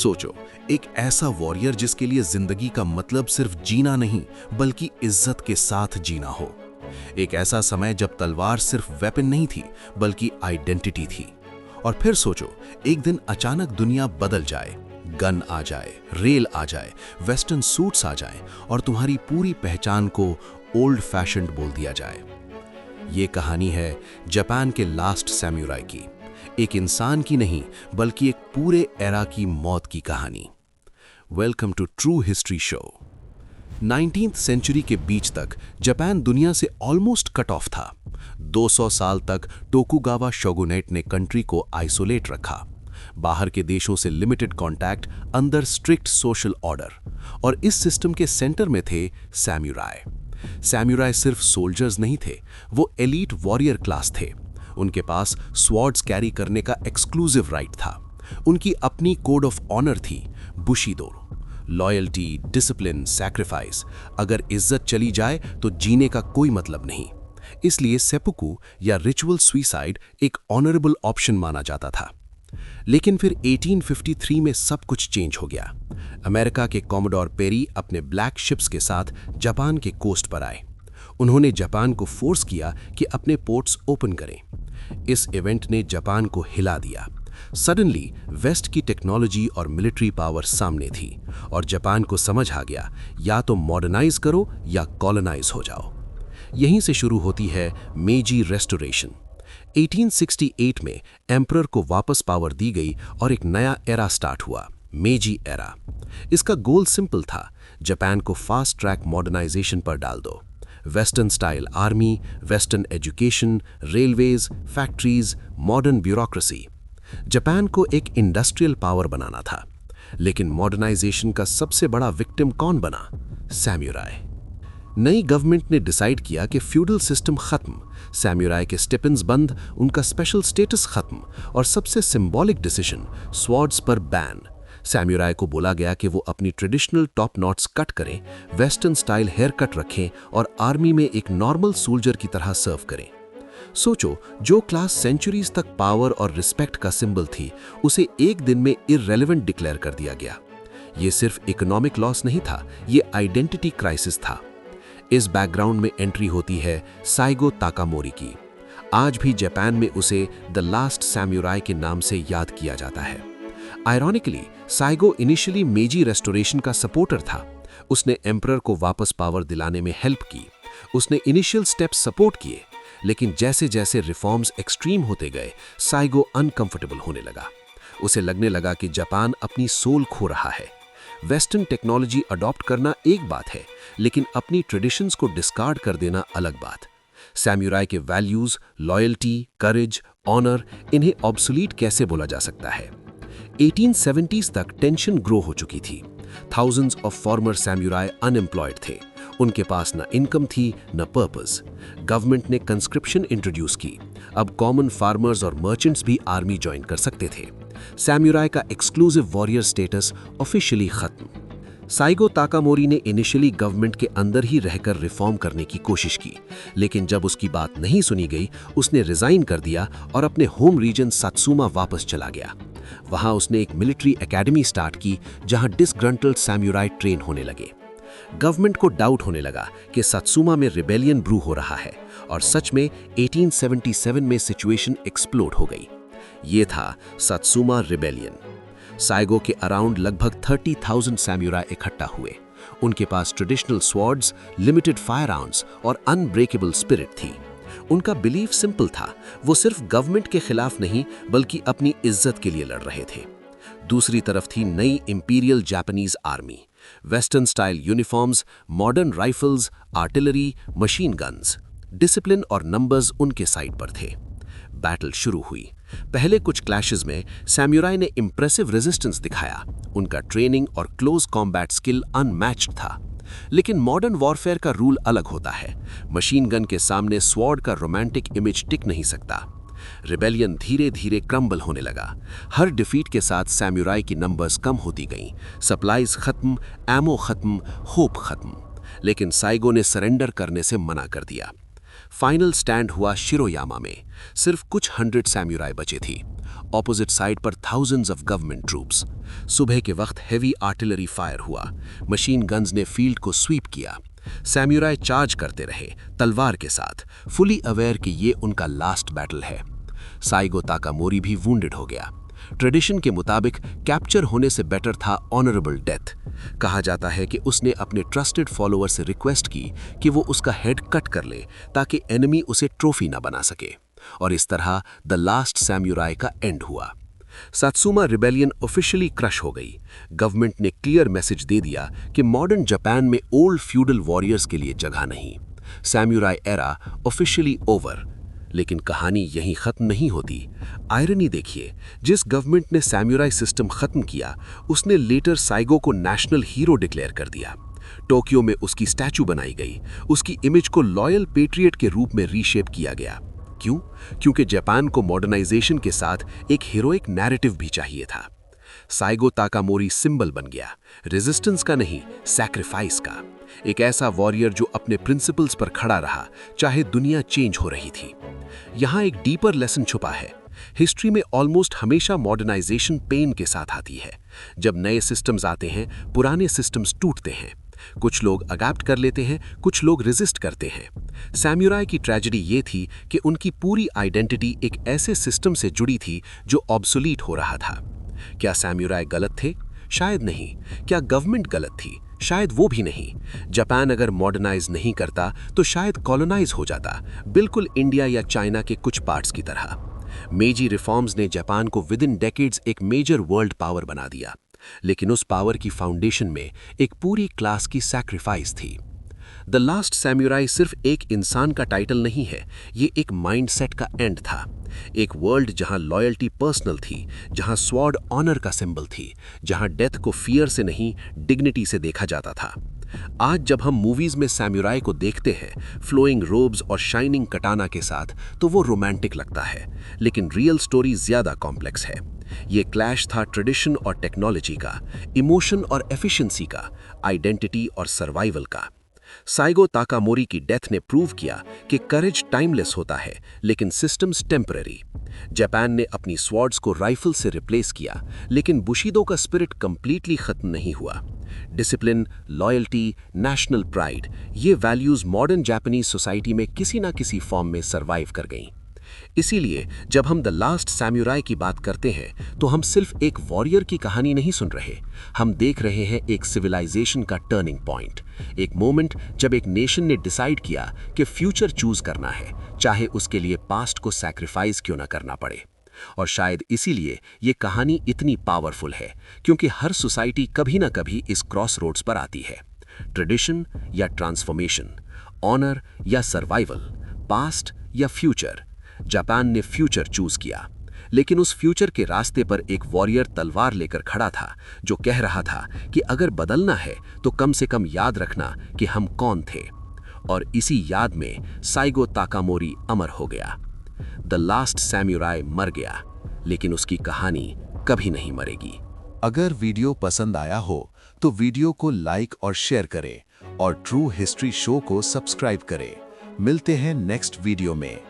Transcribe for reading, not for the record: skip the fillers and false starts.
सोचो, एक ऐसा वॉरियर जिसके लिए जिंदगी का मतलब सिर्फ जीना नहीं बल्कि इज्जत के साथ जीना हो। एक ऐसा समय जब तलवार सिर्फ वेपन नहीं थी बल्कि आइडेंटिटी थी। और फिर सोचो, एक दिन अचानक दुनिया बदल जाए, गन आ जाए, रेल आ जाए, वेस्टर्न सूट्स आ जाए और तुम्हारी पूरी पहचान को ओल्ड फैशन्ड बोल दिया जाए। ये कहानी है जापान के लास्ट सैमुराई की, एक इंसान की नहीं बल्कि एक पूरे एरा की मौत की कहानी। Welcome to true history show. 19th century के बीच तक जापान दुनिया से ऑलमोस्ट कट ऑफ था। 200 साल तक टोकुगावा शोगुनेट ने कंट्री को आइसोलेट रखा। बाहर के देशों से लिमिटेड कांटेक्ट, अंदर स्ट्रिक्ट सोशल ऑर्डर। और इस सिस्टम के सेंटर में थे सैमुराई। सैमुराई सिर्फ सोल्जर्स नहीं थे, वो एलीट वॉरियर क्लास थे। उनके पास स्वॉर्ड्स कैरी करने का एक्सक्लूसिव राइट था। उनकी अपनी कोड ऑफ ऑनर थी, बुशिदो। Loyalty, discipline, sacrifice. अगर इज्जत चली जाए तो जीने का कोई मतलब नहीं। इसलिए सेपुकू या रिचुअल सुसाइड एक ऑनरेबल ऑप्शन माना जाता था। लेकिन फिर 1853 में सब कुछ चेंज हो गया। अमेरिका के कॉमोडोर पेरी अपने ब्लैक शिप्स के साथ जापान के कोस्ट पर आए। उन्होंने जापान को फोर्स किया कि अपने पोर्ट्स ओपन करें। इस इवेंट ने जापान को हिला दिया। सडनली वेस्ट की टेक्नोलॉजी और मिलिट्री पावर सामने थी और जापान को समझ आ गया, या तो मॉडर्नाइज करो या कॉलोनाइज हो जाओ। यहीं से शुरू होती है मेजी रेस्टोरेशन। 1868 में एम्परर को वापस पावर दी गई और एक नया एरा स्टार्ट हुआ, मेजी एरा। इसका गोल सिंपल था, जापान को फास्ट ट्रैक मॉडर्नाइजेशन पर डाल दो। Western style army, western education, railways, factories, modern bureaucracy. Japan को एक इंडस्ट्रियल पावर बनाना था। लेकिन मॉडर्नाइजेशन का सबसे बड़ा विक्टिम कौन बना? सैमुराई। नई गवर्नमेंट ने डिसाइड किया कि फ्यूडल सिस्टम खत्म, सैमुराई के स्टिपेंड्स बंद, उनका स्पेशल स्टेटस खत्म और सबसे सिंबॉलिक डिसीजन, स्वॉर्ड्स पर बैन। सैमुराई को बोला गया कि वो अपनी ट्रेडिशनल टॉप नॉट्स कट करें, वेस्टर्न स्टाइल हेयर कट रखें और आर्मी में एक नॉर्मल सोल्जर की तरह सर्व करें। सोचो, जो क्लास सेंचुरीज तक पावर और रिस्पेक्ट का सिंबल थी, उसे एक दिन में इररेलेवेंट डिक्लेयर कर दिया गया। ये सिर्फ इकोनॉमिक लॉस नहीं था, ये आइडेंटिटी क्राइसिस था। इस बैकग्राउंड में एंट्री होती है साइगो ताकामोरी की। आज भी जापान में उसे द लास्ट सैमुराई के नाम से याद किया जाता है। आयरॉनिकली, साइगो इनिशियली मेजी रेस्टोरेशन का सपोर्टर था। उसने एम्परर को वापस पावर दिलाने में हेल्प की। उसने इनिशियल स्टेप्स सपोर्ट किए। लेकिन जैसे जैसे रिफॉर्म्स एक्सट्रीम होते गए, साइगो अनकंफर्टेबल होने लगा। उसे लगने लगा कि जापान अपनी सोल खो रहा है। वेस्टर्न टेक्नोलॉजी अडॉप्ट करना एक बात है, लेकिन अपनी ट्रेडिशंस को डिस्कार्ड कर देना अलग बात। सैमुराई के वैल्यूज, लॉयल्टी, करेज, ऑनर, इन्हें ऑब्सोलीट कैसे बोला जा सकता है? 1870s तक टेंशन ग्रो हो चुकी थी। Thousands of former samurai unemployed थे। उनके पास न इनकम थी न पर्पस। गवर्नमेंट ने कंस्क्रिप्शन इंट्रोड्यूस की। अब कॉमन फार्मर्स और मर्चेंट्स भी आर्मी ज्वाइन कर सकते थे। सैमुराई का एक्सक्लूसिव वॉरियर स्टेटस ऑफिशियली खत्म। साइगो ताकामोरी ने इनिशियली गवर्नमेंट के अंदर ही रहकर रिफॉर्म करने की कोशिश की, लेकिन जब उसकी बात नहीं सुनी गई, उसने रिजाइन कर दिया और अपने होम रीजन सात्सुमा वापस चला गया। वहां उसने एक मिलिट्री एकेडमी स्टार्ट की, जहां डिसग्रंटल्ड सैमुराई ट्रेन होने लगे। गवर्नमेंट को डाउट होने लगा कि सात्सुमा में रिबेलियन ब्रू हो रहा है, और सच में 1877 में सिचुएशन एक्सप्लोड हो गई। ये था सात्सुमा रिबेलियन। साइगो के अराउंड लगभग 30,000 सैमुराई इकट्ठा हुए। उनके पास ट्रेडिशनल स्वॉर्ड्स, लिमिटेड फायरआर्म्स और अनब्रेकेबल स्पिरिट थी। उनका बिलीफ सिंपल था, वो सिर्फ गवर्नमेंट के खिलाफ नहीं बल्कि अपनी इज्जत के लिए लड़ रहे थे। दूसरी तरफ थी नई imperial Japanese army. Western style uniforms, modern rifles, artillery, machine guns. Discipline और नंबर्स उनके साइड पर थे। बैटल शुरू हुई। पहले कुछ क्लैशेस में सैमुराई ने इंप्रेसिव रेजिस्टेंस दिखाया। उनका ट्रेनिंग और क्लोज कॉम्बैट स्किल अनमैच्ड था। लेकिन मॉडर्न वॉरफेयर का रूल अलग होता है। मशीन गन के सामने स्वॉर्ड का रोमांटिक इमेज टिक नहीं सकता। रिबेलियन धीरे धीरे क्रम्बल होने लगा। हर डिफीट के साथ सैमुराई की नंबर्स कम होती गईं। सप्लाईज खत्म, एमो खत्म, होप खत्म। लेकिन साइगो ने सरेंडर करने से मना कर दिया। फाइनल स्टैंड हुआ शिरोयामा में। सिर्फ कुछ 100 सैमुराई बचे थी। ऑपोजिट साइड पर थाउजेंड्स ऑफ गवर्नमेंट ट्रूप्स। सुबह के वक्त हेवी आर्टिलरी फायर हुआ, मशीन गन्स ने फील्ड को स्वीप किया। सैमुराई चार्ज करते रहे तलवार के साथ, फुली अवेयर कि ये उनका लास्ट बैटल है। साइगो ताकामोरी भी वुंडेड हो गया। ट्रेडिशन के मुताबिक कैप्चर होने से बेटर था ऑनरेबल डेथ। कहा जाता है कि उसने अपने ट्रस्टेड फॉलोअर से रिक्वेस्ट की कि वो उसका हेड कट कर ले ताकि एनिमी उसे ट्रॉफी ना बना सके, और इस तरह द लास्ट सैमुराई का एंड हुआ। सात्सुमा रिबेलियन ऑफिशियली क्रश हो गई। गवर्नमेंट ने क्लियर मैसेज दे दिया कि मॉडर्न जापान में ओल्ड फ्यूडल वॉरियर्स के लिए जगह नहीं। Samurai era officially over. लेकिन कहानी यहीं खत्म नहीं होती। आयरनी देखिए, जिस गवर्नमेंट ने सैमुराई सिस्टम खत्म किया, उसने लेटर साइगो को नेशनल हीरो डिक्लेयर कर दिया। टोक्यो में उसकी स्टैचू बनाई गई, उसकी इमेज को लॉयल पेट्रियट के रूप में रीशेप किया गया। क्यों? क्योंकि जापान को मॉडर्नाइजेशन के साथ एक हीरोइक नैरेटिव भी चाहिए था। साइगो ताकामोरी सिंबल बन गया, रेजिस्टेंस का नहीं, सैक्रिफाइस का। एक ऐसा वॉरियर जो अपने प्रिंसिपल्स पर खड़ा रहा, चाहे दुनिया चेंज हो रही थी। यहाँ एक डीपर लेसन छुपा है। हिस्ट्री में ऑलमोस्ट हमेशा मॉडर्नाइजेशन पेन के साथ आती है। जब नए सिस्टम्स आते हैं, पुराने सिस्टम्स टूटते हैं। कुछ लोग अडैप्ट कर लेते हैं, कुछ लोग रेजिस्ट करते हैं। सैमुराई की ट्रेजेडी ये थी कि उनकी पूरी आइडेंटिटी एक ऐसे सिस्टम से जुड़ी थी जो ऑब्सोलीट हो रहा था। क्या सैमुराई गलत थे? शायद नहीं। क्या गवर्नमेंट गलत थी? शायद वो भी नहीं। जापान अगर मॉडर्नाइज नहीं करता तो शायद कॉलोनाइज हो जाता, बिल्कुल इंडिया या चाइना के कुछ पार्ट्स की तरह। मेजी रिफॉर्म्स ने जापान को विद इन डेकेड्स एक मेजर वर्ल्ड पावर बना दिया, लेकिन उस पावर की फाउंडेशन में एक पूरी क्लास की सैक्रिफाइस थी। द लास्ट सैमुराई सिर्फ एक इंसान का टाइटल नहीं है, ये एक माइंडसेट का एंड था। एक वर्ल्ड जहां लॉयल्टी पर्सनल थी, जहां स्वॉर्ड ऑनर का सिंबल थी, जहां डेथ को फियर से नहीं डिग्निटी से देखा जाता था। आज जब हम मूवीज में सैमुराई को देखते हैं, फ्लोइंग रोब्स और शाइनिंग कटाना के साथ, तो वो रोमांटिक लगता है, लेकिन रियल स्टोरी ज्यादा कॉम्प्लेक्स है। ये क्लैश था ट्रेडिशन और टेक्नोलॉजी का, इमोशन और एफिशिएंसी का, आइडेंटिटी और सर्वाइवल का। साइगो ताकामोरी की डेथ ने प्रूव किया कि करेज टाइमलेस होता है, लेकिन सिस्टम्स टेम्पररी। जापान ने अपनी स्वॉर्ड्स को राइफल से रिप्लेस किया, लेकिन बुशिदो का स्पिरिट कंप्लीटली खत्म नहीं हुआ। डिसिप्लिन, लॉयल्टी, नेशनल प्राइड, ये वैल्यूज मॉडर्न जापानीज सोसाइटी में किसी ना किसी फॉर्म में सर्वाइव कर गईं। इसीलिए जब हम द लास्ट सैमुराई की बात करते हैं, तो हम सिर्फ एक वॉरियर की कहानी नहीं सुन रहे, हम देख रहे हैं एक सिविलाइजेशन का टर्निंग पॉइंट, एक मोमेंट जब एक नेशन ने डिसाइड किया कि फ्यूचर चूज करना है, चाहे उसके लिए पास्ट को सैक्रिफाइस क्यों ना करना पड़े। और शायद इसीलिए ये कहानी इतनी पावरफुल है, क्योंकि हर सोसाइटी कभी ना कभी इस क्रॉस रोड्स पर आती है। ट्रेडिशन या ट्रांसफॉर्मेशन, ऑनर या सर्वाइवल, पास्ट या फ्यूचर। जापान ने फ्यूचर चूज किया, लेकिन उस फ्यूचर के रास्ते पर एक वॉरियर तलवार लेकर खड़ा था, जो कह रहा था कि अगर बदलना है तो कम से कम याद रखना कि हम कौन थे। और इसी याद में साइगो ताकामोरी अमर हो गया। द लास्ट सैमुराई मर गया, लेकिन उसकी कहानी कभी नहीं मरेगी। अगर वीडियो पसंद आया हो तो वीडियो को लाइक और शेयर करें और ट्रू हिस्ट्री शो को सब्सक्राइब करें। मिलते हैं नेक्स्ट वीडियो में।